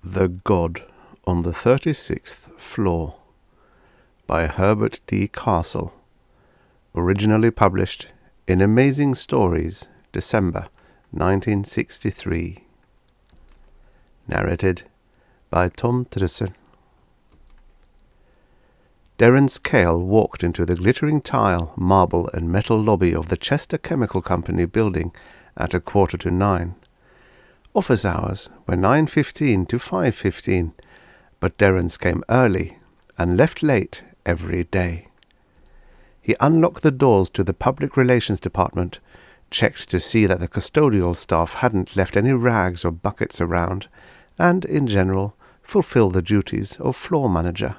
The God on the 36th Floor by Herbert D. Kastle. Originally published in Amazing Stories, December 1963. Narrated by Tom Trussel. Derrence Cale walked into the glittering tile, marble and metal lobby of the Chester Chemical Company building at 9:15. Office hours were 9:15 to 5:15, but Derrence came early and left late every day. He unlocked the doors to the Public Relations Department, checked to see that the custodial staff hadn't left any rags or buckets around, and, in general, fulfilled the duties of floor manager.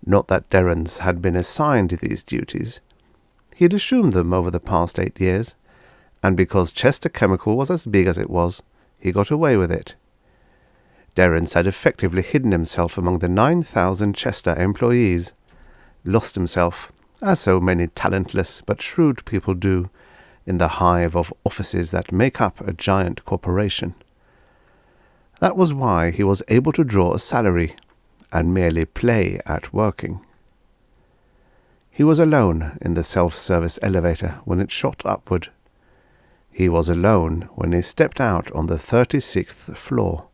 Not that Derrence had been assigned these duties. He had assumed them over the past 8 years, and because Chester Chemical was as big as it was, he got away with it. Derrence had effectively hidden himself among the 9,000 Chester employees, lost himself, as so many talentless but shrewd people do, in the hive of offices that make up a giant corporation. That was why he was able to draw a salary and merely play at working. He was alone in the self-service elevator when it shot upward. He was alone when he stepped out on the 36th floor.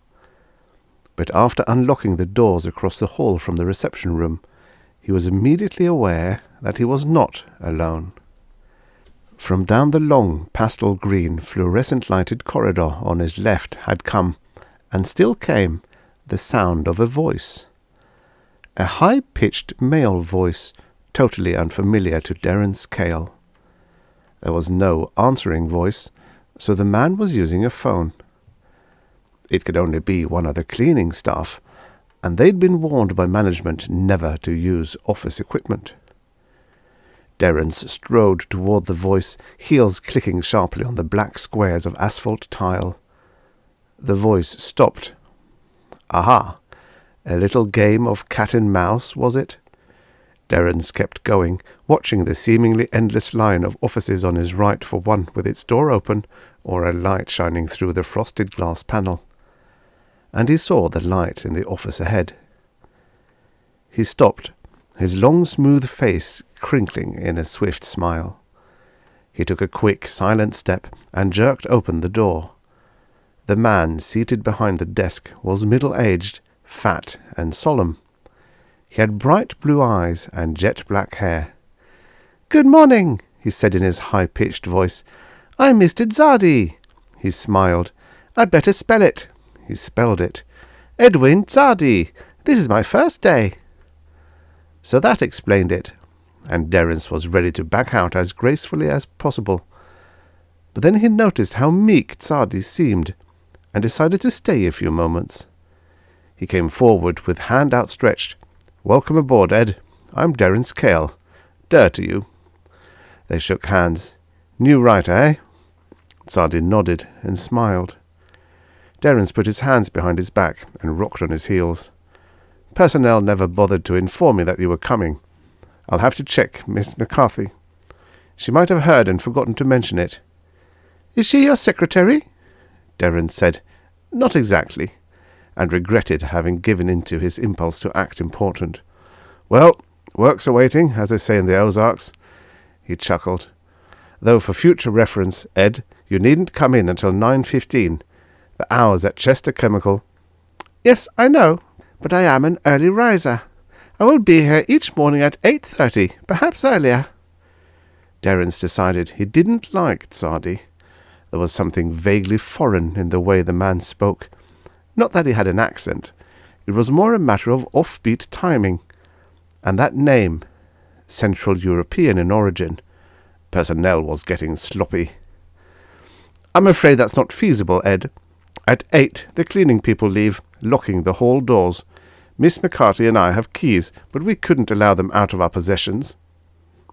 But after unlocking the doors across the hall from the reception room, he was immediately aware that he was not alone. From down the long pastel green fluorescent-lighted corridor on his left had come, and still came, the sound of a voice. A high-pitched male voice, totally unfamiliar to Derrence Cale. There was no answering voice, so the man was using a phone. It could only be one of the cleaning staff, and they'd been warned by management never to use office equipment. Derrence strode toward the voice, heels clicking sharply on the black squares of asphalt tile. The voice stopped. Aha! A little game of cat and mouse, was it? Derrence kept going, watching the seemingly endless line of offices on his right for one with its door open or a light shining through the frosted glass panel. And he saw the light in the office ahead. He stopped, his long smooth face crinkling in a swift smile. He took a quick, silent step and jerked open the door. The man seated behind the desk was middle-aged, fat and solemn. He had bright blue eyes and jet-black hair. "Good morning," he said in his high-pitched voice. "I'm Mr. Zardi." He smiled. "I'd better spell it." He spelled it. "Edwin Zardi. This is my first day." So that explained it, and Derrence was ready to back out as gracefully as possible. But then he noticed how meek Zardi seemed, and decided to stay a few moments. He came forward with hand outstretched. "Welcome aboard, Ed. I'm Derrence Cale. Der to you." They shook hands. "New writer, eh?" Zardi nodded and smiled. Derrence put his hands behind his back and rocked on his heels. "Personnel never bothered to inform me that you were coming. I'll have to check Miss McCarthy. She might have heard and forgotten to mention it." "Is she your secretary?" Derrence said, "Not exactly," and regretted having given in to his impulse to act important. "Well, work's awaiting, as they say in the Ozarks." He chuckled. "Though for future reference, Ed, you needn't come in until 9:15. The hours at Chester Chemical—" "Yes, I know, but I am an early riser. I will be here each morning at 8:30, perhaps earlier." Derrence decided he didn't like Zardi. There was something vaguely foreign in the way the man spoke. Not that he had an accent. It was more a matter of offbeat timing. And that name, Central European in origin. Personnel was getting sloppy. "I'm afraid that's not feasible, Ed. At 8, the cleaning people leave, locking the hall doors. Miss McCarthy and I have keys, but we couldn't allow them out of our possessions."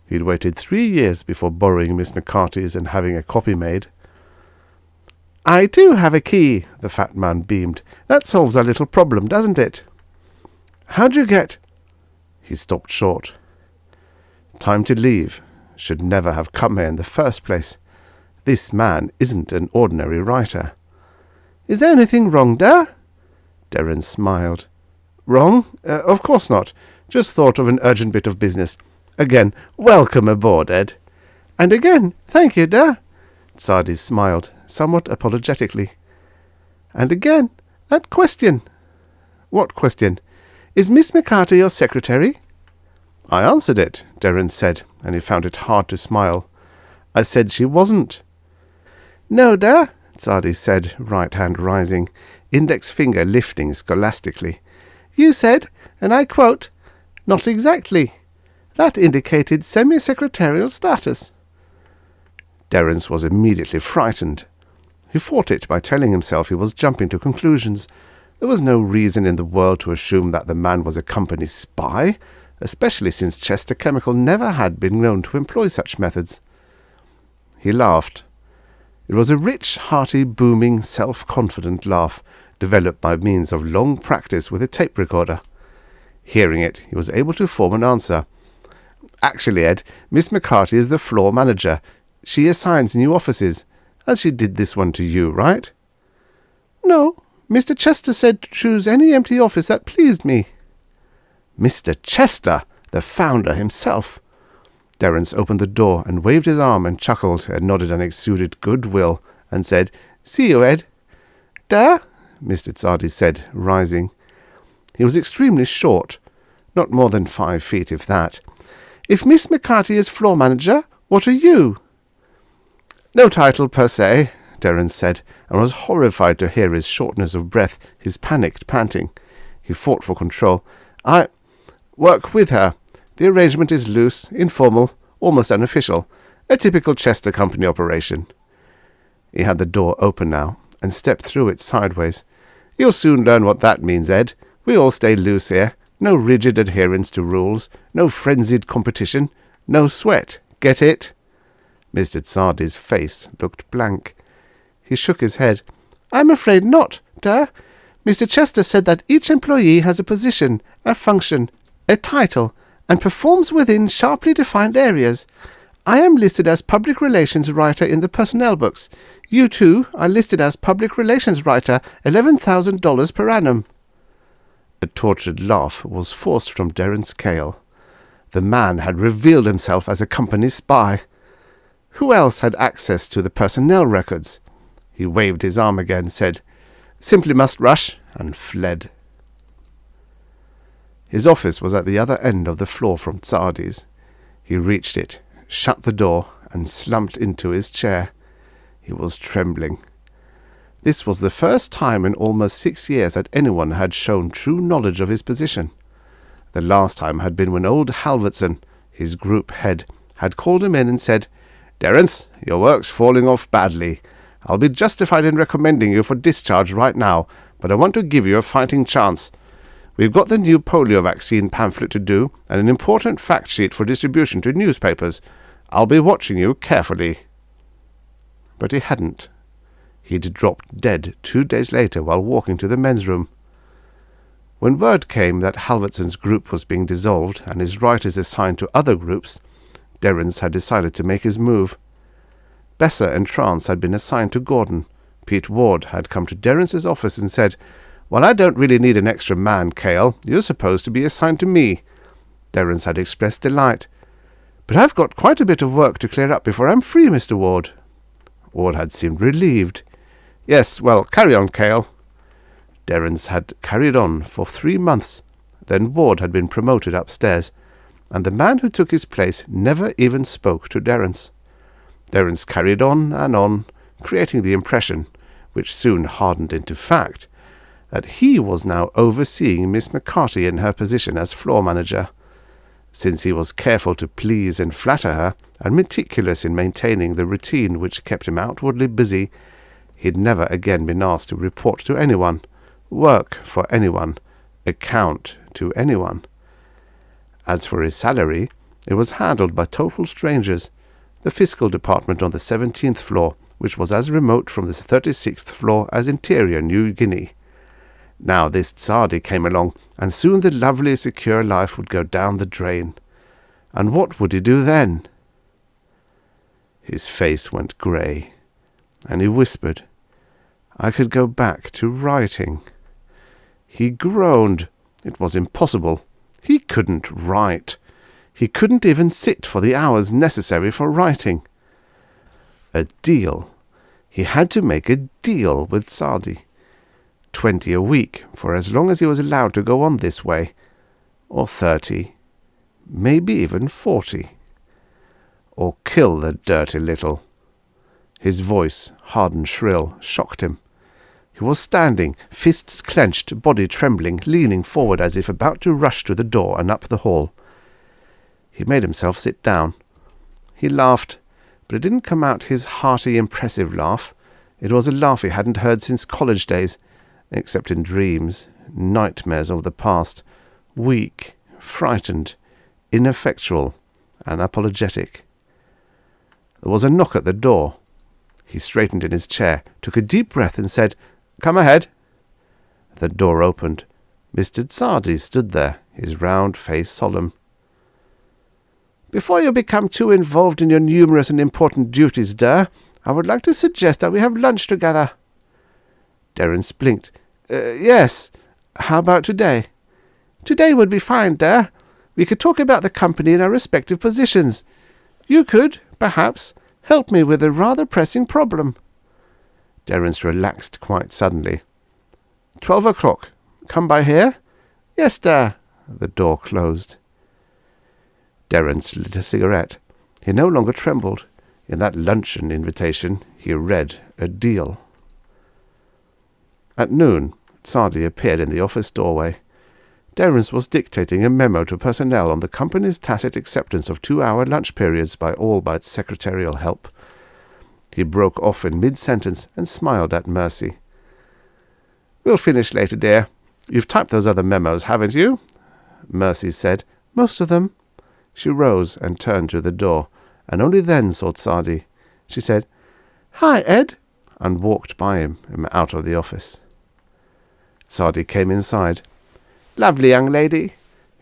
He'd waited 3 years before borrowing Miss McCarthy's and having a copy made. "I do have a key," the fat man beamed. "That solves our little problem, doesn't it?" "How'd you get—" He stopped short. Time to leave. Should never have come here in the first place. This man isn't an ordinary writer. "Is there anything wrong there?" Derrence smiled. Wrong? Of course not. Just thought of an urgent bit of business. Again, welcome aboard, Ed. And again, thank you, Da. Tzadi smiled, somewhat apologetically. And again, that question. What question? Is Miss McCarty your secretary? I answered it, Derrence said, and he found it hard to smile. I said she wasn't. No, Da, Tzadi said, right hand rising, index finger lifting scholastically. You said, and I quote, not exactly. That indicated semi-secretarial status. Derrence was immediately frightened. He fought it by telling himself he was jumping to conclusions. There was no reason in the world to assume that the man was a company spy, especially since Chester Chemical never had been known to employ such methods. He laughed. It was a rich, hearty, booming, self-confident laugh, developed by means of long practice with a tape recorder. Hearing it, he was able to form an answer. Actually, Ed, Miss McCarty is the floor manager. She assigns new offices, as she did this one to you, right? No, Mr. Chester said to choose any empty office that pleased me. Mr. Chester, the founder himself. Derrence opened the door and waved his arm and chuckled and nodded and exuded goodwill and said, See you, Ed. Da? Mr. Tzadi said, rising. He was extremely short, not more than 5 feet, if that. If Miss McCarty is floor manager, what are you? No title per se, Derrence said, and was horrified to hear his shortness of breath, his panicked panting. He fought for control. I work with her. The arrangement is loose, informal, almost unofficial. A typical Chester Company operation. He had the door open now, and stepped through it sideways. You'll soon learn what that means, Ed. We all stay loose here. No rigid adherence to rules. No frenzied competition. No sweat. Get it? Mr. Tzadi's face looked blank. He shook his head. I'm afraid not, Da. Mr. Chester said that each employee has a position, a function, a title, and performs within sharply defined areas. I am listed as public relations writer in the personnel books. You too are listed as public relations writer, $11,000 per annum. A tortured laugh was forced from Derrence Cale. The man had revealed himself as a company spy. Who else had access to the personnel records? He waved his arm again, said, Simply must rush, and fled. His office was at the other end of the floor from Tzadi's. He reached it, shut the door, and slumped into his chair. He was trembling. This was the first time in almost 6 years that anyone had shown true knowledge of his position. The last time had been when old Halvertson, his group head, had called him in and said, Derrence, your work's falling off badly. I'll be justified in recommending you for discharge right now, but I want to give you a fighting chance. We've got the new polio vaccine pamphlet to do, and an important fact sheet for distribution to newspapers. I'll be watching you carefully. But he hadn't. He'd dropped dead 2 days later while walking to the men's room. When word came that Halvertson's group was being dissolved and his writers assigned to other groups, Derrence had decided to make his move. Besser and Trance had been assigned to Gordon. Pete Ward had come to Derrence's office and said, Well, I don't really need an extra man, Cale. You're supposed to be assigned to me. Derrence had expressed delight. But I've got quite a bit of work to clear up before I'm free, Mr. Ward. Ward had seemed relieved. Yes, well, carry on, Cale. Derrence had carried on for 3 months. Then Ward had been promoted upstairs, and the man who took his place never even spoke to Derrence. Derrence carried on, creating the impression, which soon hardened into fact, that he was now overseeing Miss McCarty in her position as floor manager. Since he was careful to please and flatter her, and meticulous in maintaining the routine which kept him outwardly busy, he'd never again been asked to report to anyone, work for anyone, account to anyone. As for his salary, it was handled by total strangers, the fiscal department on the 17th floor, which was as remote from the 36th floor as interior New Guinea. Now this Tzadi came along, and soon the lovely, secure life would go down the drain. And what would he do then? His face went grey, and he whispered, I could go back to writing. He groaned. It was impossible. He couldn't write. He couldn't even sit for the hours necessary for writing. A deal. He had to make a deal with Sardi. 20 a week, for as long as he was allowed to go on this way. Or 30. Maybe even 40. Or kill the dirty little. His voice, hard and shrill, shocked him. He was standing, fists clenched, body trembling, leaning forward as if about to rush to the door and up the hall. He made himself sit down. He laughed, but it didn't come out his hearty, impressive laugh. It was a laugh he hadn't heard since college days, except in dreams, nightmares of the past, weak, frightened, ineffectual, and apologetic. There was a knock at the door. He straightened in his chair, took a deep breath, and said, "Come ahead." The door opened. Mr. Sardi stood there, his round face solemn. "Before you become too involved in your numerous and important duties, Der, I would like to suggest that we have lunch together." Derrence blinked. Yes. How about today?" "Today would be fine, Der. We could talk about the company in our respective positions. You could, perhaps, help me with a rather pressing problem." Derrence relaxed quite suddenly. 12 o'clock. Come by here?" "Yes, Der." The door closed. Derrence lit a cigarette. He no longer trembled. In that luncheon invitation he read a deal. At noon, Sardi appeared in the office doorway. Derrence was dictating a memo to personnel on the company's tacit acceptance of 2-hour lunch periods by all but secretarial help. He broke off in mid-sentence and smiled at Mercy. "We'll finish later, dear. You've typed those other memos, haven't you?" Mercy said, "Most of them." She rose and turned to the door, and only then saw Sardi. She said, "Hi, Ed," and walked by him and out of the office. Sardi came inside. "Lovely young lady."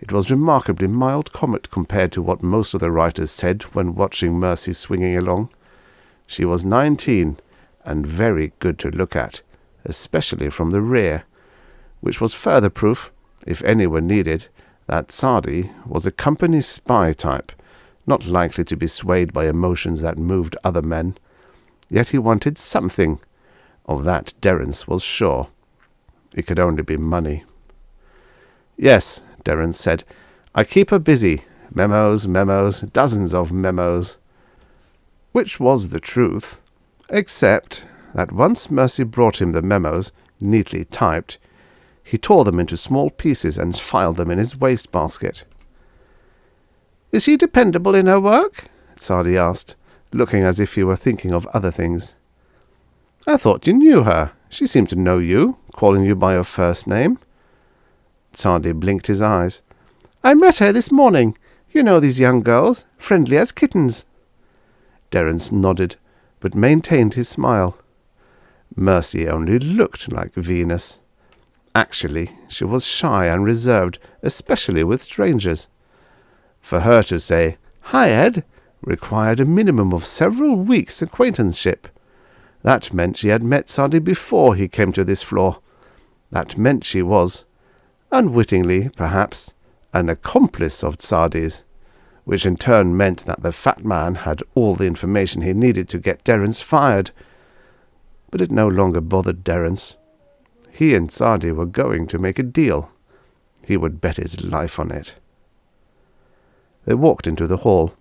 It was remarkably mild comment compared to what most of the writers said when watching Mercy swinging along. She was 19, and very good to look at, especially from the rear, which was further proof, if any were needed, that Sardi was a company spy type, not likely to be swayed by emotions that moved other men. Yet he wanted something. Of that Derrence was sure. It could only be money. "Yes," Derrence said, "I keep her busy. Memos, dozens of memos." Which was the truth, except that once Mercy brought him the memos, neatly typed, he tore them into small pieces and filed them in his waste-basket. "Is she dependable in her work?" Sardi asked, looking as if he were thinking of other things. "I thought you knew her. She seemed to know you, calling you by your first name." Sardi blinked his eyes. "I met her this morning. You know these young girls, friendly as kittens." Derrence nodded, but maintained his smile. Mercy only looked like Venus. Actually, she was shy and reserved, especially with strangers. For her to say, "Hi, Ed," required a minimum of several weeks' acquaintanceship. That meant she had met Sardi before he came to this floor. That meant she was, unwittingly perhaps, an accomplice of Sardi's, which in turn meant that the fat man had all the information he needed to get Derrence fired. But it no longer bothered Derrence. He and Sardi were going to make a deal. He would bet his life on it. They walked into the hall.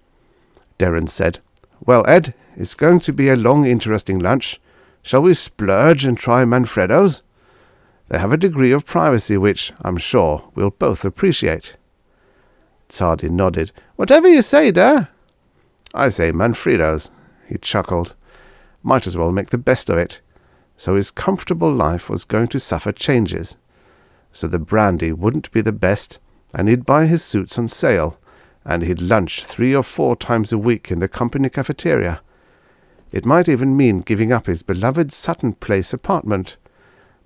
Derrence said, "Well, Ed, it's going to be a long, interesting lunch. Shall we splurge and try Manfredo's? They have a degree of privacy which, I'm sure, we'll both appreciate." Sardi nodded. "Whatever you say, Der." "I say Manfredo's." He chuckled. Might as well make the best of it. So his comfortable life was going to suffer changes. So the brandy wouldn't be the best, and he'd buy his suits on sale, and he'd lunch 3 or 4 times a week in the company cafeteria. It might even mean giving up his beloved Sutton Place apartment,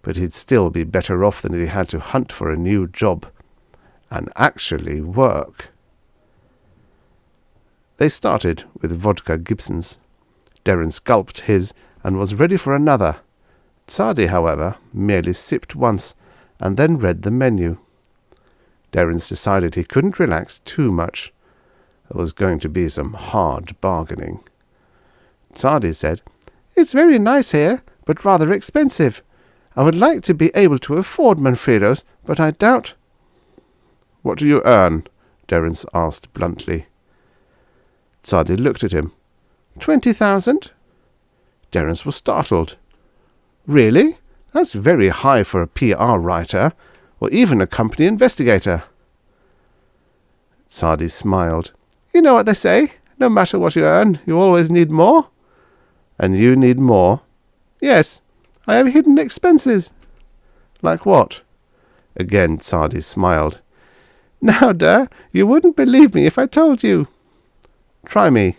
but he'd still be better off than he had to hunt for a new job, and actually work. They started with vodka Gibsons. Derrence gulped his and was ready for another. Sardi, however, merely sipped once, and then read the menu. Derrence decided he couldn't relax too much. There was going to be some hard bargaining. Tzadi said, "It's very nice here, but rather expensive. I would like to be able to afford Manfredo's, but I doubt—" "What do you earn?" Derrence asked bluntly. Tzadi looked at him. 20,000? Derrence was startled. "Really? That's very high for a PR writer, or even a company investigator." Tzadi smiled. "You know what they say, no matter what you earn, you always need more." "And you need more?" "Yes, I have hidden expenses." "Like what?" Again Tzadi smiled. "Now, you wouldn't believe me if I told you." "Try me."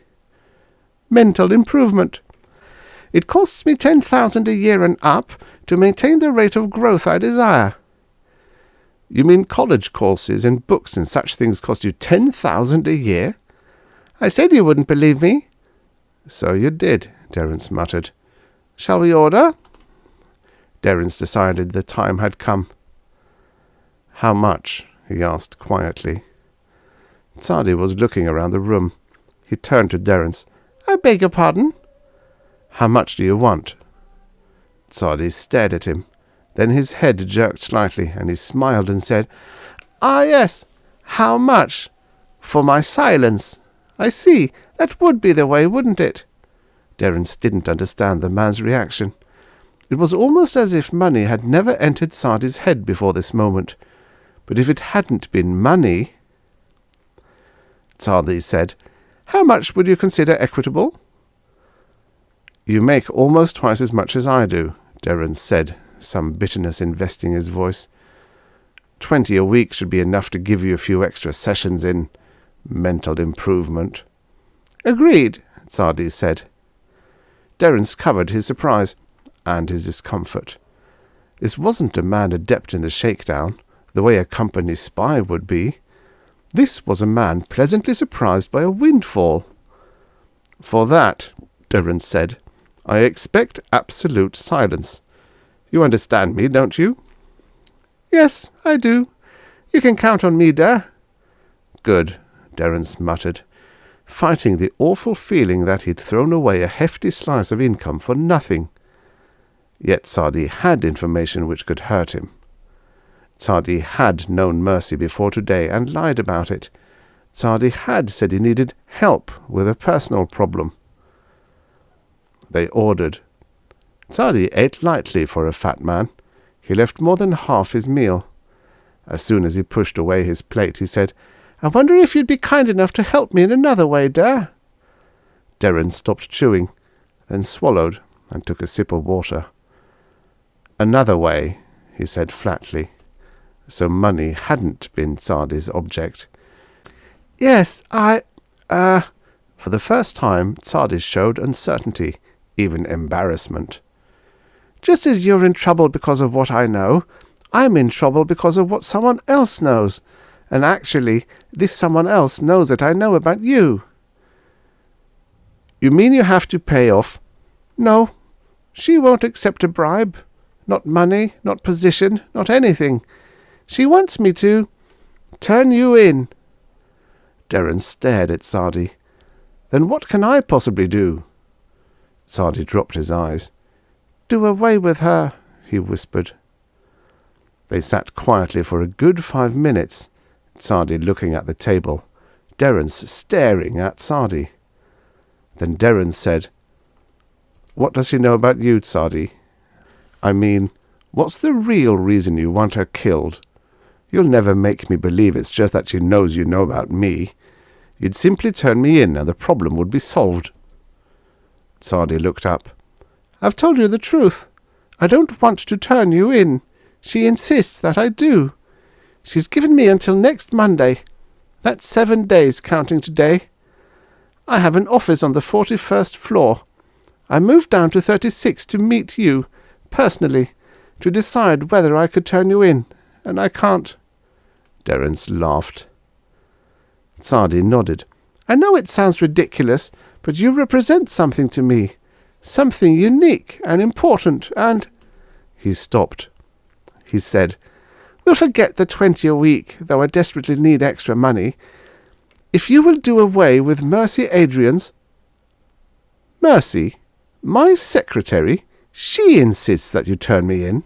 "Mental improvement. It costs me 10,000 a year and up to maintain the rate of growth I desire." "You mean college courses and books and such things cost you 10,000 a year?" "I said you wouldn't believe me." "So you did," Derrence muttered. "Shall we order?" Derrence decided the time had come. "How much?" he asked quietly. Tzadi was looking around the room. He turned to Derrence. "I beg your pardon?" "How much do you want?" Tzadi stared at him. Then his head jerked slightly, and he smiled and said, "Ah, yes. How much? For my silence. I see. That would be the way, wouldn't it?" Derrence didn't understand the man's reaction. It was almost as if money had never entered Tzadi's head before this moment. But if it hadn't been money— Tzadi said, "How much would you consider equitable?" "You make almost twice as much as I do," Derrence said, some bitterness investing his voice. 20 a week should be enough to give you a few extra sessions in mental improvement." "Agreed," Tzadi said. Derrence covered his surprise and his discomfort. This wasn't a man adept in the shakedown, the way a company spy would be. This was a man pleasantly surprised by a windfall. "For that," Derrence said, "I expect absolute silence. You understand me, don't you?" "Yes, I do. You can count on me, "Good," Derrence muttered, fighting the awful feeling that he'd thrown away a hefty slice of income for nothing. Yet Tzadi had information which could hurt him. Tzadi had known mercy before today and lied about it. Tzadi had said he needed help with a personal problem. They ordered. Tzadi ate lightly for a fat man. He left more than half his meal. As soon as he pushed away his plate, he said, "I wonder if you'd be kind enough to help me in another way, Derrence stopped chewing, then swallowed and took a sip of water. "Another way," he said flatly. So money hadn't been Tzadi's object. "Yes, For the first time, Tzadi showed uncertainty, even embarrassment. "Just as you're in trouble because of what I know, I'm in trouble because of what someone else knows. And actually, this someone else knows that I know about you." "You mean you have to pay off?" "No. She won't accept a bribe. Not money, not position, not anything. She wants me to turn you in." Derrence stared at Tzadi. "Then what can I possibly do?" Tzadi dropped his eyes. "Do away with her," he whispered. They sat quietly for a good 5 minutes, Tzadi looking at the table, Derrence staring at Tzadi. Then Derrence said, "What does she know about you, Tzadi? I mean, what's the real reason you want her killed? You'll never make me believe it's just that she knows you know about me. You'd simply turn me in and the problem would be solved." Tzadi looked up. "I've told you the truth. I don't want to turn you in. She insists that I do. She's given me until next Monday. That's 7 days, counting today. I have an office on the 41st floor. I moved down to 36 to meet you, personally, to decide whether I could turn you in, and I can't." Derrence laughed. Tzadi nodded. "I know it sounds ridiculous, but you represent something to me. Something unique and important, and—" He stopped. He said, We'll forget the 20 a week, though I desperately need extra money. If you will do away with Mercy Adrian's—" "Mercy? My secretary? She insists that you turn me in."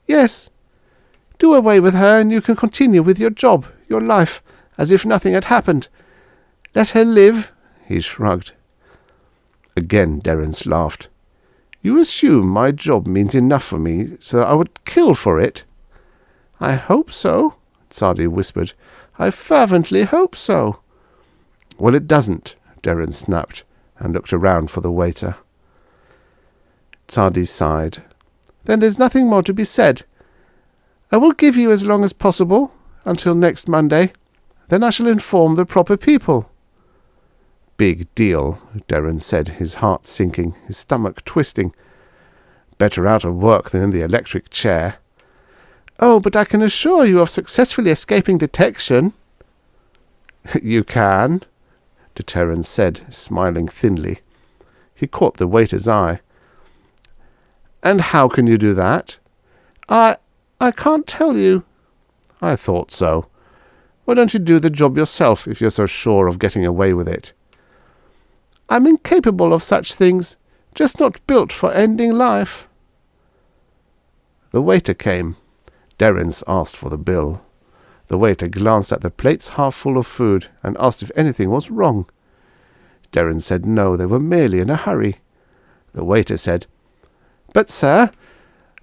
"Yes. Do away with her, and you can continue with your job, your life, as if nothing had happened. Let her live." He shrugged. Again Derrence laughed. "You assume my job means enough for me, so I would kill for it?" "I hope so," Tzadi whispered. "I fervently hope so." "Well, it doesn't," Derrence snapped, and looked around for the waiter. Tzadi sighed. "Then there's nothing more to be said. I will give you as long as possible, until next Monday. Then I shall inform the proper people." "Big deal," Derrence said, his heart sinking, his stomach twisting. "Better out of work than in the electric chair." "Oh, but I can assure you of successfully escaping detection." "You can?" Derrence said, smiling thinly. He caught the waiter's eye. "And how can you do that?" I can't tell you." "I thought so. Why don't you do the job yourself if you're so sure of getting away with it?" "I'm incapable of such things, just not built for ending life." The waiter came. Derrence asked for the bill. The waiter glanced at the plates half full of food and asked if anything was wrong. Derrence said no, they were merely in a hurry. The waiter said, "But, sir,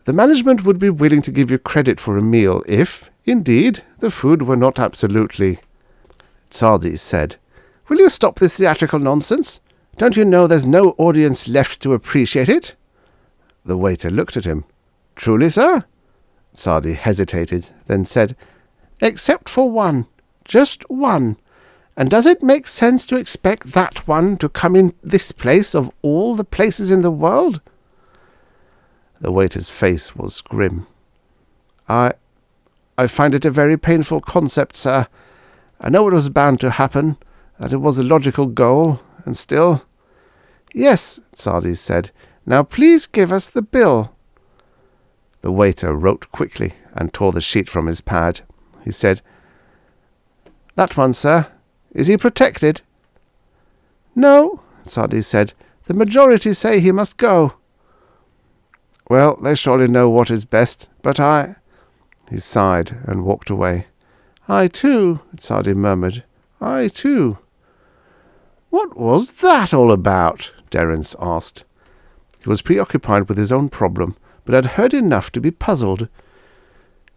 the management would be willing to give you credit for a meal if, indeed, the food were not absolutely—" Tzadi said, "Will you stop this theatrical nonsense? Don't you know there's no audience left to appreciate it?" The waiter looked at him. "Truly, sir?" Tzadi hesitated, then said, "Except for one. Just one. And does it make sense to expect that one to come in this place of all the places in the world?" The waiter's face was grim. I find it a very painful concept, sir. I know it was bound to happen, that it was the logical goal, and still—" "Yes," Tzadi said. "Now please give us the bill." The waiter wrote quickly and tore the sheet from his pad. He said, "That one, sir. Is he protected?" "No," Tzadi said. "The majority say he must go." "Well, they surely know what is best, but I—" He sighed and walked away. "I too," Tzadi murmured. "I too." "What was that all about?" Derrence asked. He was preoccupied with his own problem, but had heard enough to be puzzled.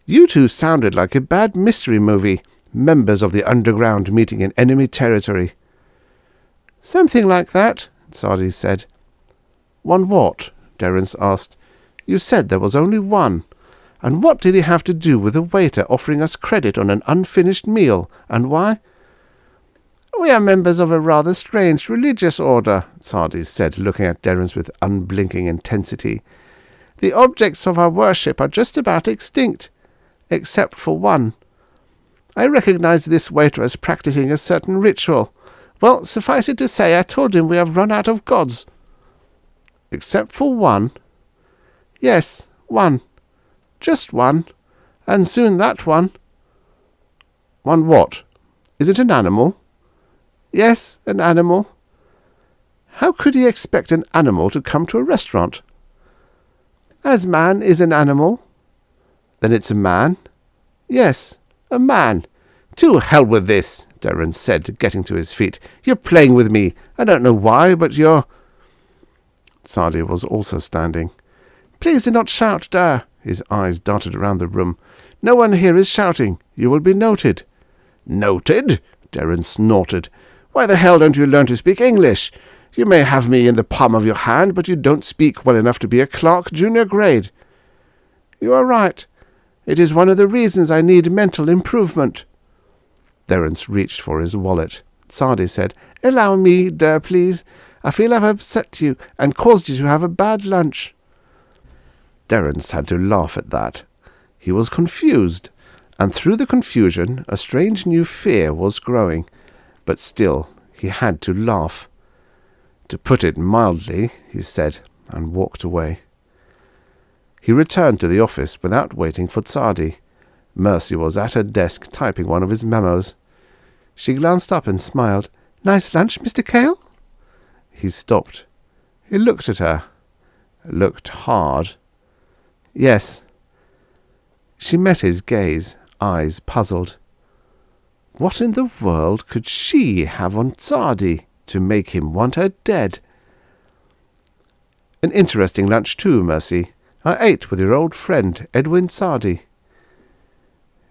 "You two sounded like a bad mystery movie, members of the underground meeting in enemy territory." "Something like that," Tzadi said. "One what?" Derrence asked. "You said there was only one. And what did he have to do with the waiter offering us credit on an unfinished meal, and why?" "We are members of a rather strange religious order," Tzadi said, looking at Derrence with unblinking intensity. "The objects of our worship are just about extinct, except for one. I recognize this waiter as practicing a certain ritual. Well, suffice it to say, I told him we have run out of gods." "Except for one?" "Yes, one. Just one. And soon that one." "One what? Is it an animal?" "Yes, an animal." "How could he expect an animal to come to a restaurant?" "As man is an animal." "Then it's a man?" "Yes, a man." "To hell with this," Derrence said, getting to his feet. "You're playing with me. I don't know why, but you're—" Tzadi was also standing. "Please do not shout, Derr." His eyes darted around the room. "No one here is shouting. You will be noted." "Noted?" Derrence snorted. "Why the hell don't you learn to speak English? You may have me in the palm of your hand, but you don't speak well enough to be a clerk junior grade." "You are right. It is one of the reasons I need mental improvement." Derrence reached for his wallet. Tzadi said, "Allow me, Derr, please. I feel I've upset you and caused you to have a bad lunch." Derrence had to laugh at that. He was confused, and through the confusion a strange new fear was growing, but still he had to laugh. "To put it mildly," he said, and walked away. He returned to the office without waiting for Tzadi. Mercy was at her desk typing one of his memos. She glanced up and smiled. "Nice lunch, Mr. Cale?" He stopped. He looked at her. Looked hard. "Yes." She met his gaze, eyes puzzled. What in the world could she have on Sardi to make him want her dead? "An interesting lunch too, Mercy. I ate with your old friend, Edwin Sardi."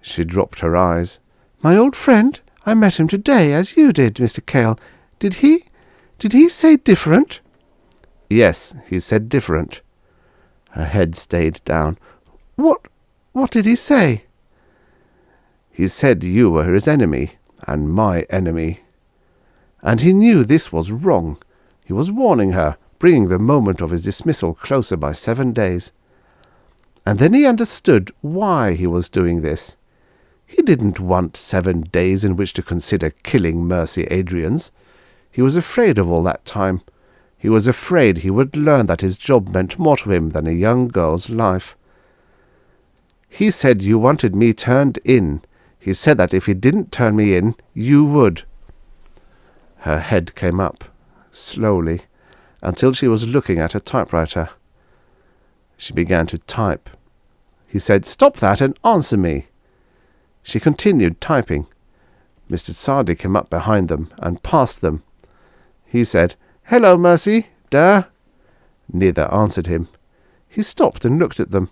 She dropped her eyes. "My old friend? I met him today, as you did, Mr. Cale. Did he say different?" "Yes, he said different." Her head stayed down. What did he say?" "He said you were his enemy, and my enemy. And he knew this was wrong. He was warning her, bringing the moment of his dismissal closer by 7 days. And then he understood why he was doing this. He didn't want 7 days in which to consider killing Mercy Adrians. He was afraid of all that time. He was afraid he would learn that his job meant more to him than a young girl's life. "He said you wanted me turned in. He said that if he didn't turn me in, you would." Her head came up, slowly, until she was looking at her typewriter. She began to type. He said, "Stop that and answer me." She continued typing. Mr. Sardi came up behind them and passed them. He said, "Hello, Mercy, Da." Neither answered him. He stopped and looked at them.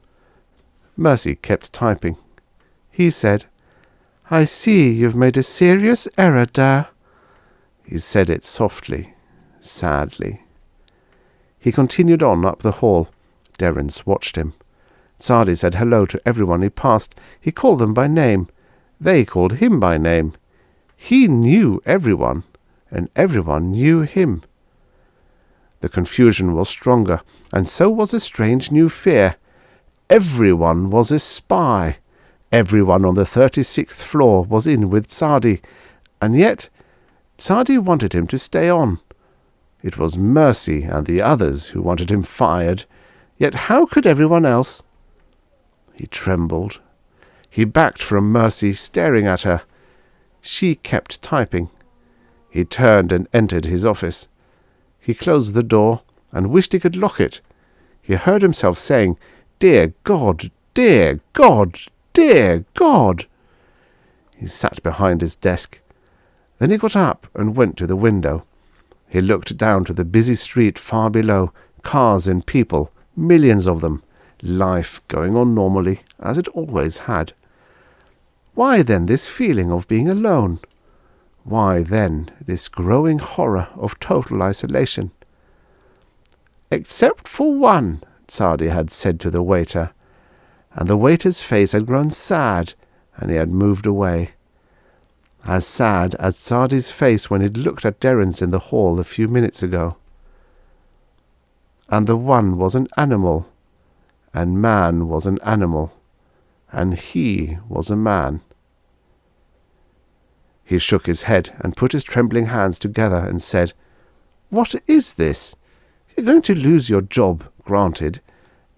Mercy kept typing. He said, "I see you've made a serious error, Da." He said it softly, sadly. He continued on up the hall. Derrence watched him. Sardi said hello to everyone he passed. He called them by name. They called him by name. He knew everyone, and everyone knew him. The confusion was stronger, and so was a strange new fear. Everyone was a spy. Everyone on the 36th floor was in with Sardi, and yet Sardi wanted him to stay on. It was Mercy and the others who wanted him fired, yet how could everyone else? He trembled. He backed from Mercy, staring at her. She kept typing. He turned and entered his office. He closed the door and wished he could lock it. He heard himself saying, "Dear God, dear God, dear God." He sat behind his desk. Then he got up and went to the window. He looked down to the busy street far below, cars and people, millions of them, life going on normally, as it always had. Why then this feeling of being alone? Why then this growing horror of total isolation? "Except for one," Sardi had said to the waiter, and the waiter's face had grown sad, and he had moved away. As sad as Sardi's face when he'd looked at Derrence in the hall a few minutes ago. And the one was an animal, and man was an animal, and he was a man. He shook his head and put his trembling hands together and said, "What is this? You're going to lose your job, granted.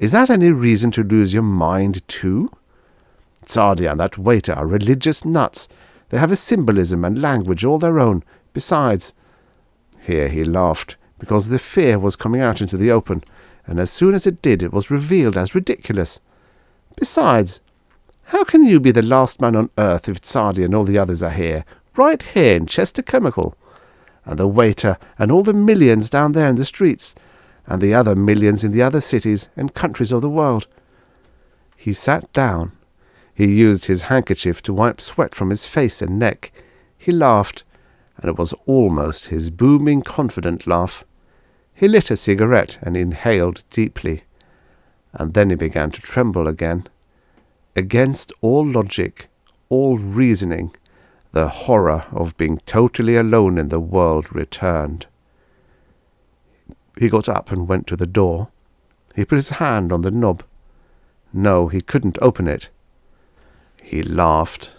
Is that any reason to lose your mind too? Sardi and that waiter are religious nuts. They have a symbolism and language all their own. Besides—" Here he laughed, because the fear was coming out into the open, and as soon as it did it was revealed as ridiculous. "Besides, how can you be the last man on earth if Sardi and all the others are here, right here in Chester Chemical? And the waiter and all the millions down there in the streets, and the other millions in the other cities and countries of the world." He sat down. He used his handkerchief to wipe sweat from his face and neck. He laughed, and it was almost his booming, confident laugh. He lit a cigarette and inhaled deeply, and then he began to tremble again. Against all logic, all reasoning, the horror of being totally alone in the world returned. He got up and went to the door. He put his hand on the knob. No, he couldn't open it. He laughed.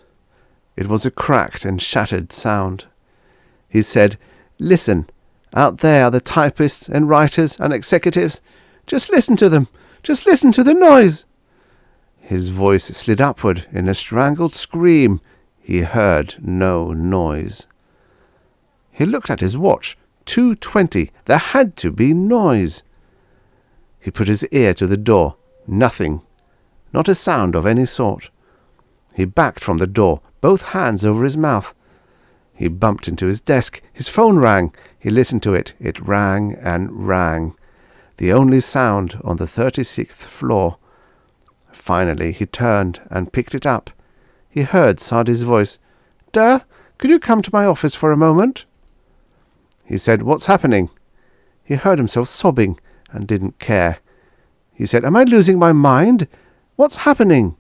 It was a cracked and shattered sound. He said, "Listen, out there are the typists and writers and executives. Just listen to them. Just listen to the noise." His voice slid upward in a strangled scream. He heard no noise. He looked at his watch. 2:20. There had to be noise. He put his ear to the door. Nothing. Not a sound of any sort. He backed from the door, both hands over his mouth. He bumped into his desk. His phone rang. He listened to it. It rang and rang. The only sound on the 36th floor. Finally he turned and picked it up. He heard Sardi's voice. "Duh, could you come to my office for a moment?" He said, "What's happening?" He heard himself sobbing and didn't care. He said, "Am I losing my mind? What's happening?"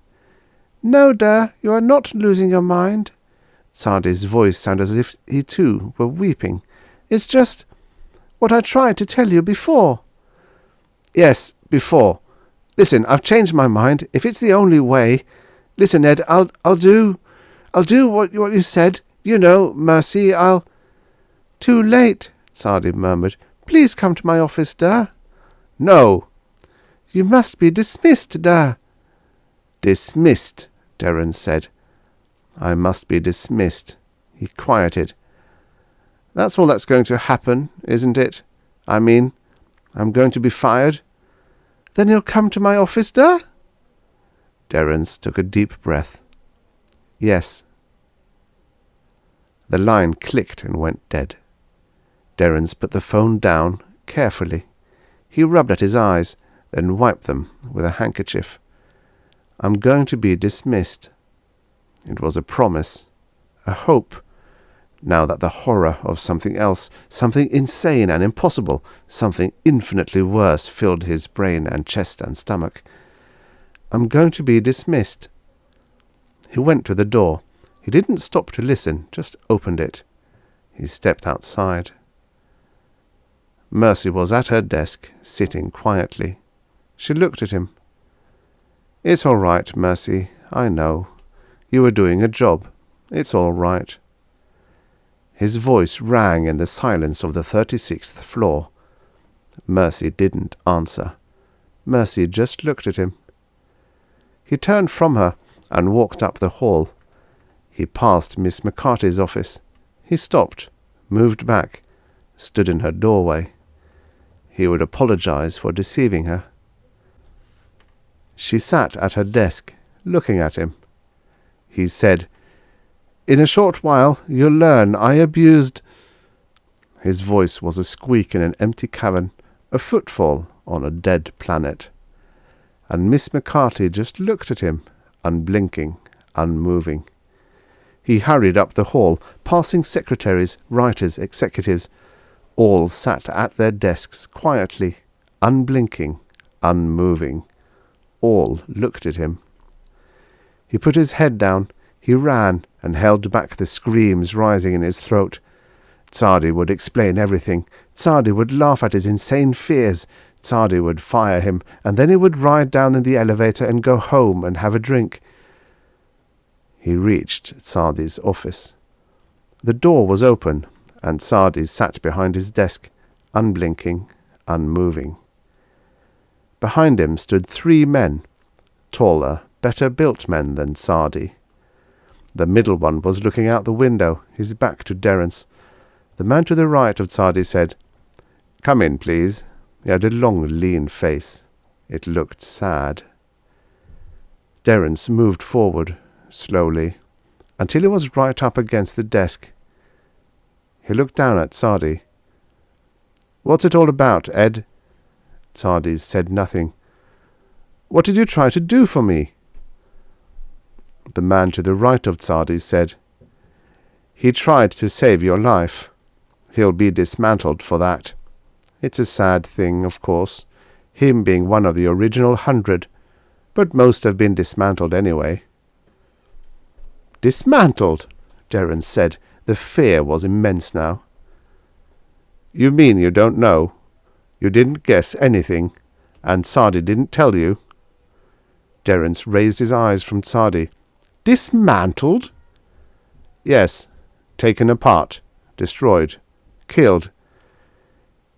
"No, Duh, you are not losing your mind." Sardi's voice sounded as if he too were weeping. "It's just what I tried to tell you before." "Yes, before. Listen, I've changed my mind, if it's the only way. Listen, Ed, I'll do what you said. You know, Mercy, I'll—" "Too late," Sardi murmured. "Please come to my office, Duh." "No." "You must be dismissed, Duh." "Dismissed," Derrence said. "I must be dismissed." He quieted. "That's all that's going to happen, isn't it? I mean, I'm going to be fired." "Then you'll come to my office, Duh?" Derrence took a deep breath. "Yes." The line clicked and went dead. Derrence put the phone down carefully. He rubbed at his eyes, then wiped them with a handkerchief. "I'm going to be dismissed." It was a promise, a hope, now that the horror of something else, something insane and impossible, something infinitely worse filled his brain and chest and stomach. "I'm going to be dismissed." He went to the door. He didn't stop to listen, just opened it. He stepped outside. Mercy was at her desk, sitting quietly. She looked at him. "It's all right, Mercy, I know. You were doing a job. It's all right." His voice rang in the silence of the 36th floor. Mercy didn't answer. Mercy just looked at him. He turned from her and walked up the hall. He passed Miss McCarthy's office. He stopped, moved back, stood in her doorway. He would apologize for deceiving her. She sat at her desk, looking at him. He said, "In a short while you'll learn I abused—" His voice was a squeak in an empty cavern, a footfall on a dead planet. And Miss McCarthy just looked at him, unblinking, unmoving. He hurried up the hall, passing secretaries, writers, executives. All sat at their desks quietly, unblinking, unmoving. All looked at him. He put his head down. He ran and held back the screams rising in his throat. Sardi would explain everything. Sardi would laugh at his insane fears. Sardi would fire him, and then he would ride down in the elevator and go home and have a drink. He reached Sardi's office. The door was open, and Sardi sat behind his desk, unblinking, unmoving. Behind him stood 3 men, taller, better-built men than Sardi. The middle one was looking out the window, his back to Derrence. The man to the right of Sardi said, "Come in, please." He had a long, lean face. It looked sad. Derrence moved forward, slowly, until he was right up against the desk. He looked down at Sardi. "What's it all about, Ed?" Sardi said nothing. "What did you try to do for me?" The man to the right of Sardi said, "He tried to save your life. He'll be dismantled for that. It's a sad thing, of course, him being one of the original 100, but most have been dismantled anyway." "Dismantled?" Derrence said. The fear was immense now. "You mean you don't know? You didn't guess anything, and Sardi didn't tell you?" Derrence raised his eyes from Sardi. "Dismantled?" "Yes, taken apart, destroyed, killed.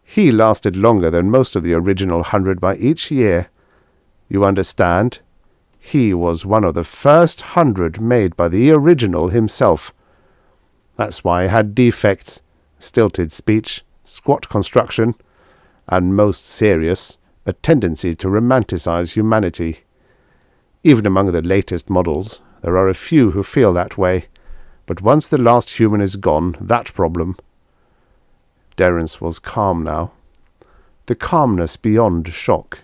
He lasted longer than most of the original 100 by each year. You understand? He was one of the first 100 made by the original himself. That's why he had defects, stilted speech, squat construction, and most serious, a tendency to romanticize humanity. Even among the latest models, there are a few who feel that way, but once the last human is gone, that problem. Derrence was calm now. The calmness beyond shock,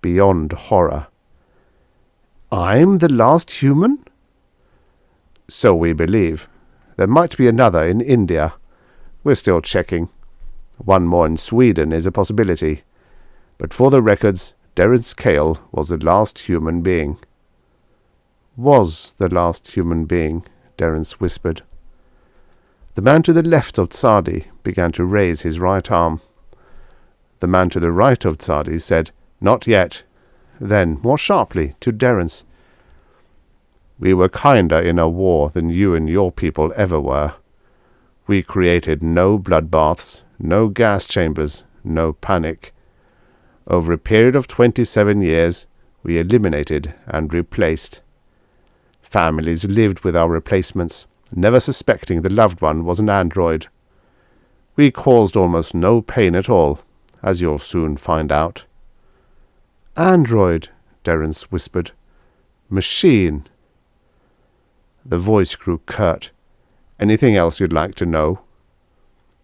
beyond horror. I'm the last human? So we believe. There might be another in India. We're still checking. One more in Sweden is a possibility. But for the records, Derrence Cale was the last human being. Was the last human being, Derrence whispered. The man to the left of Tzadi began to raise his right arm. The man to the right of Tzadi said, "Not yet." Then, more sharply, to Derrence, "We were kinder in a war than you and your people ever were. We created no bloodbaths, no gas chambers, no panic. Over a period of 27 years, we eliminated and replaced. Families lived with our replacements, never suspecting the loved one was an android. We caused almost no pain at all, as you'll soon find out." "Android," Derrence whispered. "Machine." The voice grew curt. "Anything else you'd like to know?"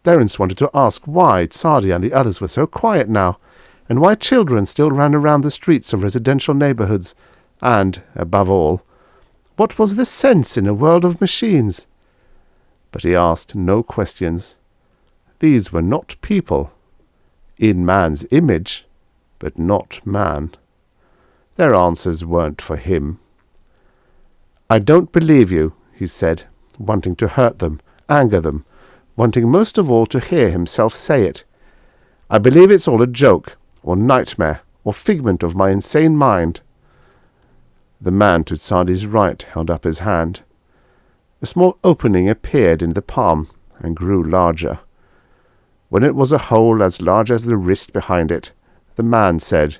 Derrence wanted to ask why Tzadi and the others were so quiet now, and why children still ran around the streets of residential neighborhoods, and, above all, what was the sense in a world of machines? But he asked no questions. These were not people. In man's image, but not man. Their answers weren't for him. "I don't believe you," he said, wanting to hurt them, anger them, wanting most of all to hear himself say it. "I believe it's all a joke, or nightmare, or figment of my insane mind." The man to Tzadi's right held up his hand. A small opening appeared in the palm and grew larger. When it was a hole as large as the wrist behind it, the man said,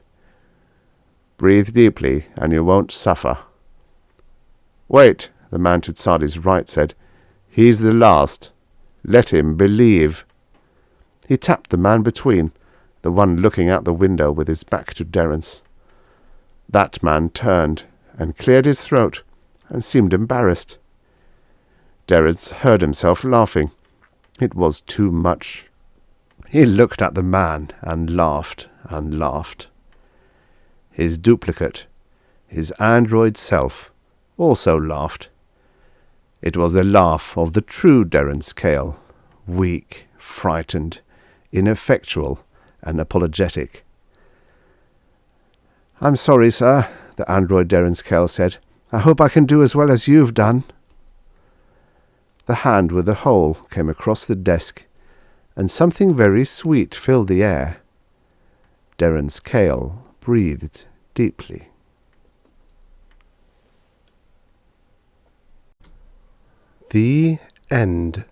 "Breathe deeply and you won't suffer." "Wait," the man to Tzadi's right said. "He's the last. Let him believe." He tapped the man between, the one looking out the window with his back to Derrence. That man turned and cleared his throat and seemed embarrassed. Derrence heard himself laughing. It was too much. He looked at the man and laughed and laughed. His duplicate, his android self, also laughed. It was the laugh of the true Derrence Cale, weak, frightened, ineffectual, and apologetic. "I'm sorry, sir," the android Derrence Cale said. "I hope I can do as well as you've done." The hand with the hole came across the desk, and something very sweet filled the air. Derrence Cale breathed deeply. The end.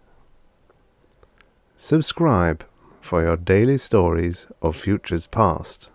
Subscribe for your daily stories of futures past.